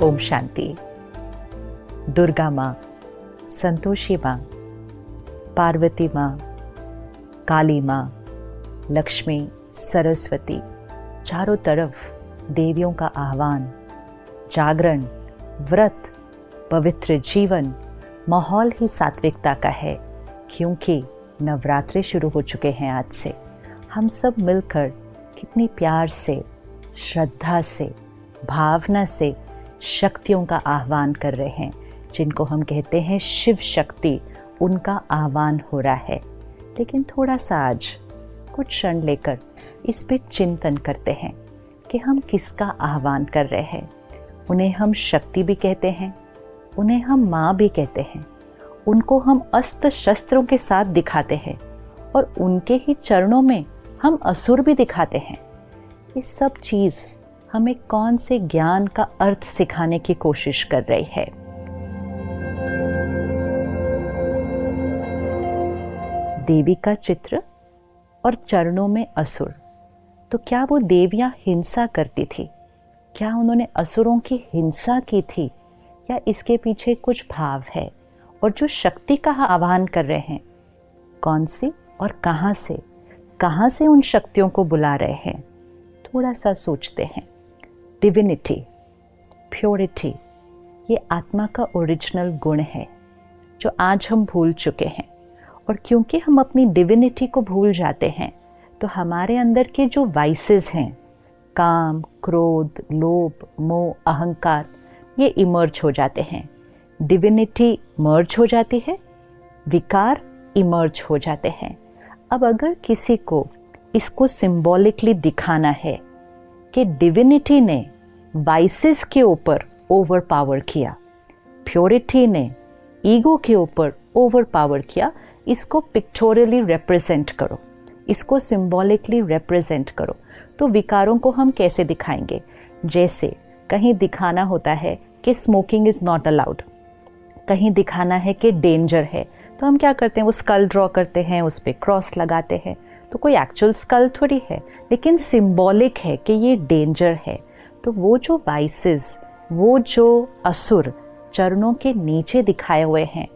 ओम शांति। दुर्गा माँ, संतोषी माँ, पार्वती माँ, काली माँ, लक्ष्मी, सरस्वती, चारों तरफ देवियों का आह्वान, जागरण, व्रत, पवित्र जीवन, माहौल ही सात्विकता का है। क्योंकि नवरात्रि शुरू हो चुके हैं आज से। हम सब मिलकर कितनी प्यार से, श्रद्धा से, भावना से शक्तियों का आह्वान कर रहे हैं, जिनको हम कहते हैं शिव शक्ति। उनका आह्वान हो रहा है। लेकिन थोड़ा सा आज कुछ क्षण लेकर इस पे चिंतन करते हैं कि हम किसका आह्वान कर रहे हैं। उन्हें हम शक्ति भी कहते हैं, उन्हें हम माँ भी कहते हैं, उनको हम अस्त्र शस्त्रों के साथ दिखाते हैं और उनके ही चरणों में हम असुर भी दिखाते हैं। ये सब चीज़ हमें कौन से ज्ञान का अर्थ सिखाने की कोशिश कर रही है। देवी का चित्र और चरणों में असुर। तो क्या वो देवियां हिंसा करती थी? क्या उन्होंने असुरों की हिंसा की थी, या इसके पीछे कुछ भाव है? और जो शक्ति का आह्वान कर रहे हैं, कौन सी और कहाँ से उन शक्तियों को बुला रहे हैं? थोड़ा सा सोचते हैं। डिविनिटी, प्योरिटी, ये आत्मा का ओरिजिनल गुण है जो आज हम भूल चुके हैं। और क्योंकि हम अपनी डिविनिटी को भूल जाते हैं, तो हमारे अंदर के जो वाइसेस हैं, काम, क्रोध, लोभ, मोह, अहंकार, ये इमर्ज हो जाते हैं। डिविनिटी मर्ज हो जाती है, विकार इमर्ज हो जाते हैं। अब अगर किसी को इसको सिंबॉलिकली दिखाना है कि डिविनिटी ने वाइसेस के ऊपर ओवर पावर किया, प्योरिटी ने ईगो के ऊपर ओवर पावर किया, इसको पिक्टोरियली रिप्रेजेंट करो, इसको सिंबॉलिकली रिप्रेजेंट करो। तो विकारों को हम कैसे दिखाएंगे? जैसे कहीं दिखाना होता है कि स्मोकिंग इज़ नॉट अलाउड, कहीं दिखाना है कि डेंजर है, तो हम क्या करते हैं? वो स्कल ड्रॉ करते हैं, उस पर क्रॉस लगाते हैं। तो कोई एक्चुअल स्कल थोड़ी है, लेकिन सिंबॉलिक है कि ये डेंजर है। तो वो जो वाइसेस, वो जो असुर चरणों के नीचे दिखाए हुए हैं,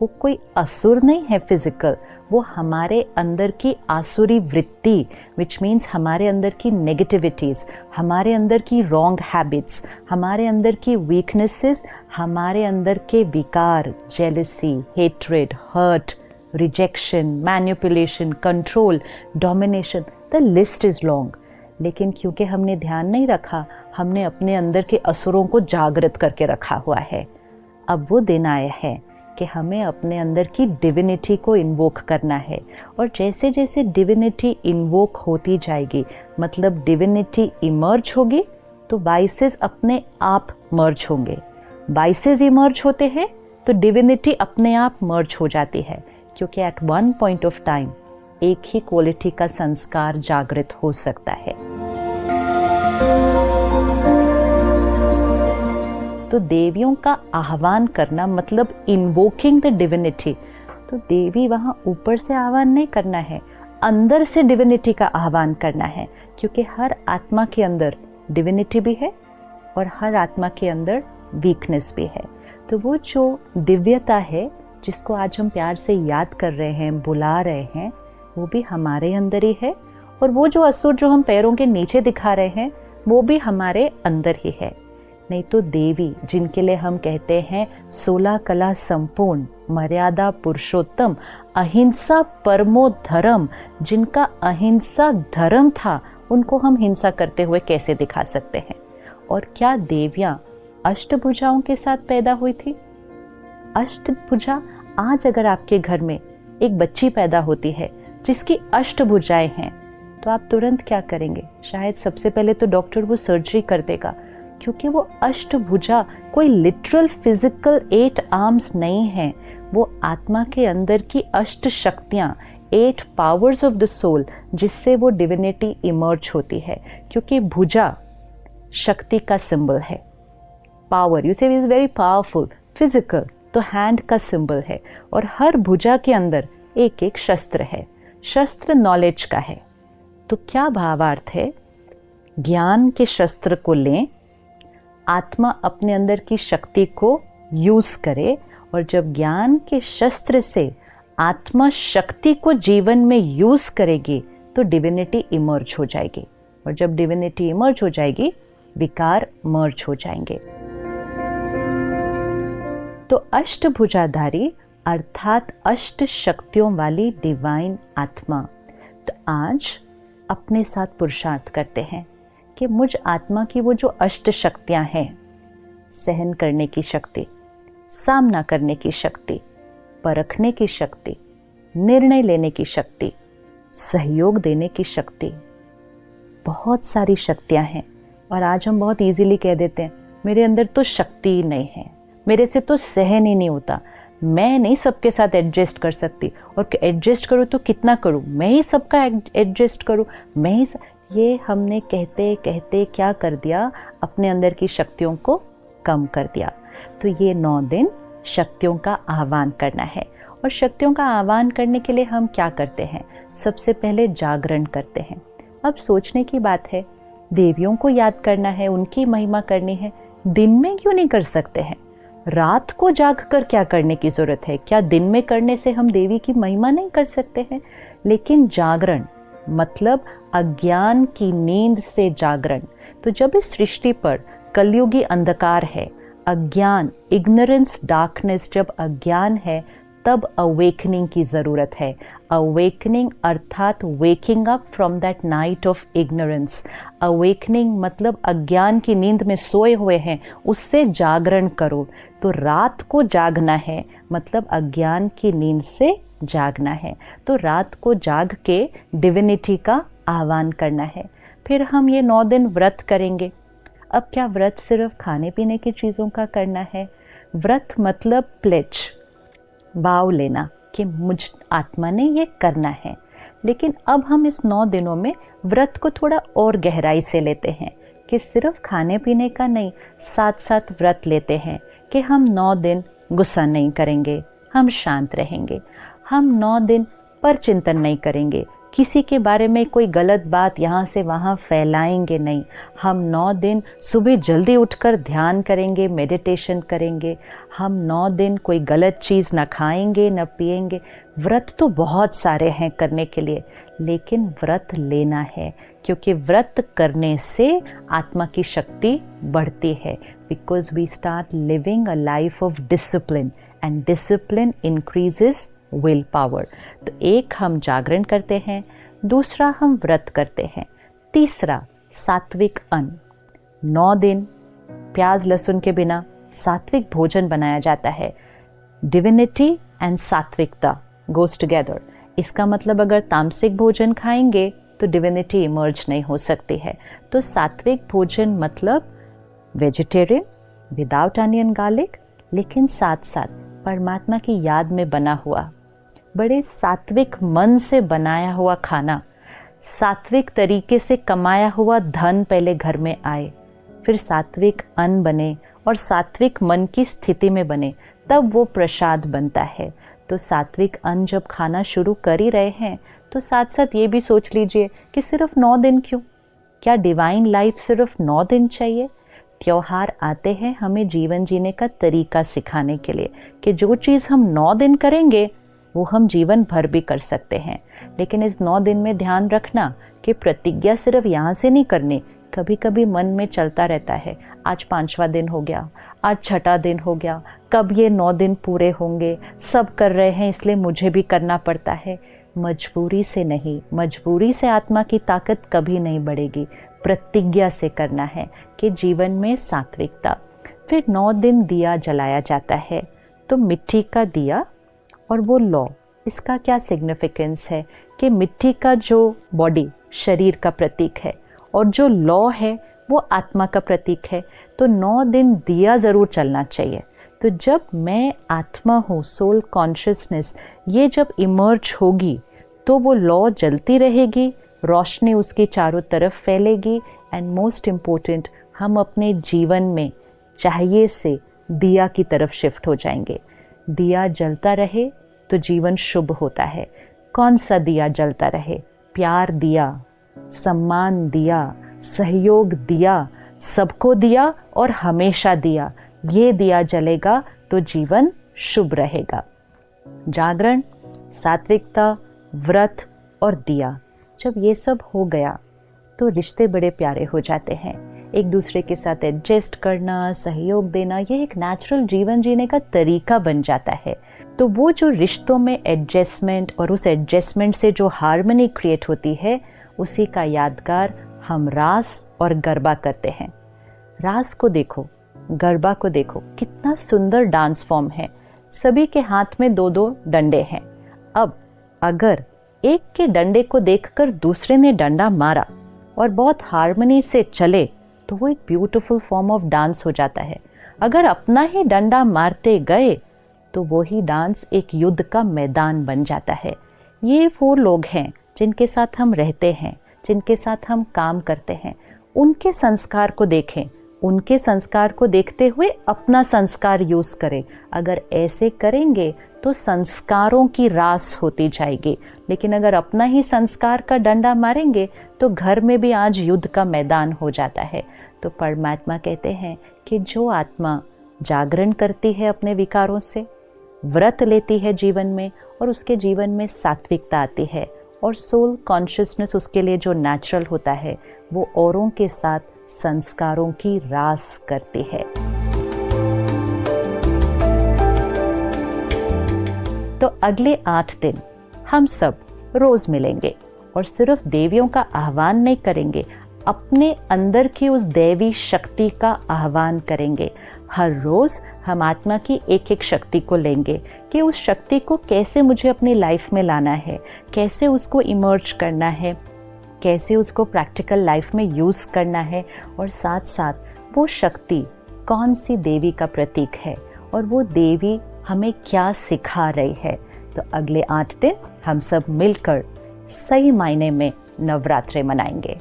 वो कोई असुर नहीं है फिजिकल, वो हमारे अंदर की आसुरी वृत्ति, विच मीन्स हमारे अंदर की नेगेटिविटीज़, हमारे अंदर की रॉन्ग हैबिट्स, हमारे अंदर की वीकनेसेस, हमारे अंदर के विकार, jealousy, hatred, hurt, rejection, manipulation, control, domination, the list is long. लेकिन क्योंकि हमने ध्यान नहीं रखा, हमने अपने अंदर के असुरों को जागृत करके रखा हुआ है। अब वो दिन आया है कि हमें अपने अंदर की डिविनिटी को इन्वोक करना है। और जैसे जैसे डिविनिटी इन्वोक होती जाएगी, मतलब डिविनिटी इमर्ज होगी, तो वाइसेस अपने आप मर्ज होंगे। वाइसेस इमर्ज होते हैं तो डिविनिटी अपने आप मर्ज हो जाती है, क्योंकि at one point of time एक ही क्वालिटी का संस्कार जागृत हो सकता है। तो देवियों का आह्वान करना मतलब इन्वोकिंग द डिविनिटी। तो देवी वहाँ ऊपर से आह्वान नहीं करना है, अंदर से डिविनिटी का आह्वान करना है, क्योंकि हर आत्मा के अंदर डिविनिटी भी है और हर आत्मा के अंदर वीकनेस भी है। तो वो जो दिव्यता है, जिसको आज हम प्यार से याद कर रहे हैं, बुला रहे हैं, वो भी हमारे अंदर ही है। और वो जो असुर जो हम पैरों के नीचे दिखा रहे हैं, वो भी हमारे अंदर ही है। नहीं तो देवी, जिनके लिए हम कहते हैं 16 कला संपूर्ण, मर्यादा पुरुषोत्तम, अहिंसा परमो धर्म, जिनका अहिंसा धर्म था, उनको हम हिंसा करते हुए कैसे दिखा सकते हैं? और क्या देवियाँ अष्टभुजाओं के साथ पैदा हुई थी? अष्टभुजा, आज अगर आपके घर में एक बच्ची पैदा होती है जिसकी अष्टभुजाएं हैं, तो आप तुरंत क्या करेंगे? शायद सबसे पहले तो डॉक्टर वो सर्जरी कर देगा, क्योंकि वो अष्टभुजा कोई लिटरल फिजिकल 8 आर्म्स नहीं है। वो आत्मा के अंदर की अष्ट शक्तियाँ, 8 पावर्स ऑफ द सोल, जिससे वो डिविनिटी इमर्ज होती है। क्योंकि भुजा शक्ति का सिंबल है, पावर, यू से इज वेरी पावरफुल। फिजिकल तो हैंड का सिंबल है, और हर भुजा के अंदर एक एक शस्त्र है। शस्त्र नॉलेज का है। तो क्या भावार्थ है? ज्ञान के शस्त्र को लें, आत्मा अपने अंदर की शक्ति को यूज करे, और जब ज्ञान के शस्त्र से आत्मा शक्ति को जीवन में यूज करेगी तो डिविनिटी इमर्ज हो जाएगी, और जब डिविनिटी इमर्ज हो जाएगी विकार मर्ज हो जाएंगे। तो अष्टभुजाधारी अर्थात अष्ट शक्तियों वाली डिवाइन आत्मा, तो आज अपने साथ पुरुषार्थ करते हैं कि मुझ आत्मा की वो जो अष्ट शक्तियां हैं, सहन करने की शक्ति, सामना करने की शक्ति, परखने की शक्ति, निर्णय लेने की शक्ति, सहयोग देने की शक्ति, बहुत सारी शक्तियां हैं। और आज हम बहुत इजीली कह देते हैं मेरे अंदर तो शक्ति ही नहीं है, मेरे से तो सहन ही नहीं होता, मैं नहीं सबके साथ एडजस्ट कर सकती, और एडजस्ट करूँ तो कितना करूँ, मैं ही सबका एडजस्ट करूँ, मैं ही ये हमने कहते कहते क्या कर दिया, अपने अंदर की शक्तियों को कम कर दिया। तो ये 9 दिन शक्तियों का आह्वान करना है। और शक्तियों का आह्वान करने के लिए हम क्या करते हैं? सबसे पहले जागरण करते हैं। अब सोचने की बात है, देवियों को याद करना है, उनकी महिमा करनी है, दिन में क्यों नहीं कर सकते हैं? रात को जाग कर क्या करने की ज़रूरत है? क्या दिन में करने से हम देवी की महिमा नहीं कर सकते हैं? लेकिन जागरण मतलब अज्ञान की नींद से जागरण। तो जब इस सृष्टि पर कलयुगी अंधकार है, अज्ञान, इग्नोरेंस, डार्कनेस, जब अज्ञान है तब अवेकनिंग की ज़रूरत है। अवेकनिंग अर्थात waking up from that night of ignorance. Awakening मतलब अज्ञान की नींद में सोए हुए हैं, उससे जागरण करो। तो रात को जागना है मतलब अज्ञान की नींद से जागना है। तो रात को जाग के डिविनिटी का आह्वान करना है। फिर हम ये 9 दिन व्रत करेंगे। अब क्या व्रत सिर्फ खाने पीने की चीज़ों का करना है? व्रत मतलब प्लेज, भाव लेना कि मुझ आत्मा ने ये करना है। लेकिन अब हम इस 9 दिनों में व्रत को थोड़ा और गहराई से लेते हैं कि सिर्फ खाने पीने का नहीं, साथ साथ व्रत लेते हैं कि हम 9 दिन गुस्सा नहीं करेंगे, हम शांत रहेंगे, हम 9 दिन पर चिंतन नहीं करेंगे, किसी के बारे में कोई गलत बात यहाँ से वहाँ फैलाएंगे नहीं, हम 9 दिन सुबह जल्दी उठकर ध्यान करेंगे, मेडिटेशन करेंगे, हम 9 दिन कोई गलत चीज़ ना खाएंगे न पिएंगे। व्रत तो बहुत सारे हैं करने के लिए, लेकिन व्रत लेना है क्योंकि व्रत करने से आत्मा की शक्ति बढ़ती है। Because we start living a life of discipline and discipline increases willpower. तो एक हम जागरण करते हैं, दूसरा हम व्रत करते हैं, तीसरा सात्विक अन्न। 9 दिन प्याज लहसुन के बिना सात्विक भोजन बनाया जाता है। डिविनिटी एंड सात्विकता गोज टुगेदर। इसका मतलब अगर तामसिक भोजन खाएंगे तो डिविनिटी इमर्ज नहीं हो सकती है। तो सात्विक भोजन मतलब वेजिटेरियन विदाउट अनियन गार्लिक, लेकिन साथ साथ परमात्मा की याद में बना हुआ, बड़े सात्विक मन से बनाया हुआ खाना, सात्विक तरीके से कमाया हुआ धन पहले घर में आए, फिर सात्विक अन्न बने और सात्विक मन की स्थिति में बने, तब वो प्रसाद बनता है। तो सात्विक अन्न जब खाना शुरू कर ही रहे हैं तो साथ साथ ये भी सोच लीजिए कि सिर्फ 9 दिन क्यों? क्या डिवाइन लाइफ सिर्फ 9 दिन चाहिए? त्योहार आते हैं हमें जीवन जीने का तरीका सिखाने के लिए कि जो चीज़ हम 9 दिन करेंगे वो हम जीवन भर भी कर सकते हैं। लेकिन इस 9 दिन में ध्यान रखना कि प्रतिज्ञा सिर्फ यहाँ से नहीं करनी, कभी कभी मन में चलता रहता है, आज 5वां दिन हो गया, आज 6ठा दिन हो गया, कब ये 9 दिन पूरे होंगे, सब कर रहे हैं इसलिए मुझे भी करना पड़ता है। मजबूरी से नहीं, मजबूरी से आत्मा की ताकत कभी नहीं बढ़ेगी, प्रतिज्ञा से करना है कि जीवन में सात्विकता। फिर 9 दिन दिया जलाया जाता है, तो मिट्टी का दिया और वो लौ, इसका क्या सिग्निफिकेंस है कि मिट्टी का जो बॉडी शरीर का प्रतीक है और जो लौ है वो आत्मा का प्रतीक है। तो 9 दिन दिया ज़रूर चलना चाहिए। तो जब मैं आत्मा हूँ, सोल कॉन्शियसनेस, ये जब इमर्ज होगी तो वो लौ जलती रहेगी, रोशनी उसके चारों तरफ फैलेगी। एंड मोस्ट इम्पोर्टेंट, हम अपने जीवन में चाहिए से दिया की तरफ शिफ्ट हो जाएंगे। दिया जलता रहे तो जीवन शुभ होता है। कौन सा दिया जलता रहे? प्यार दिया, सम्मान दिया, सहयोग दिया, सबको दिया और हमेशा दिया, ये दिया जलेगा तो जीवन शुभ रहेगा। जागरण, सात्विकता, व्रत और दिया, जब ये सब हो गया तो रिश्ते बड़े प्यारे हो जाते हैं। एक दूसरे के साथ एडजस्ट करना, सहयोग देना, ये एक नेचुरल जीवन जीने का तरीका बन जाता है। तो वो जो रिश्तों में एडजस्टमेंट और उस एडजस्टमेंट से जो हार्मनी क्रिएट होती है, उसी का यादगार हम रास और गरबा करते हैं। रास को देखो, गरबा को देखो, कितना सुंदर डांस फॉर्म है। सभी के हाथ में 2-2 डंडे हैं। अब अगर एक के डंडे को देखकर दूसरे ने डंडा मारा और बहुत हार्मनी से चले तो वो एक ब्यूटीफुल फॉर्म ऑफ डांस हो जाता है। अगर अपना ही डंडा मारते गए तो वो ही डांस एक युद्ध का मैदान बन जाता है। ये वो लोग हैं जिनके साथ हम रहते हैं, जिनके साथ हम काम करते हैं। उनके संस्कार को देखें, उनके संस्कार को देखते हुए अपना संस्कार यूज करें। अगर ऐसे करेंगे तो संस्कारों की रास होती जाएगी। लेकिन अगर अपना ही संस्कार का डंडा मारेंगे तो घर में भी आज युद्ध का मैदान हो जाता है। तो परमात्मा कहते हैं कि जो आत्मा जागरण करती है अपने विकारों से, व्रत लेती है जीवन में, और उसके जीवन में सात्विकता आती है और सोल कॉन्शियसनेस उसके लिए जो नेचुरल होता है, वो औरों के साथ संस्कारों की रास करती है। तो अगले 8 दिन हम सब रोज मिलेंगे और सिर्फ देवियों का आह्वान नहीं करेंगे, अपने अंदर की उस दैवी शक्ति का आह्वान करेंगे। हर रोज हम आत्मा की एक एक शक्ति को लेंगे कि उस शक्ति को कैसे मुझे अपनी लाइफ में लाना है, कैसे उसको इमर्ज करना है, कैसे उसको प्रैक्टिकल लाइफ में यूज़ करना है, और साथ साथ वो शक्ति कौन सी देवी का प्रतीक है और वो देवी हमें क्या सिखा रही है। तो अगले 8 दिन हम सब मिलकर सही मायने में नवरात्रि मनाएंगे।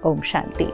ओम शांति।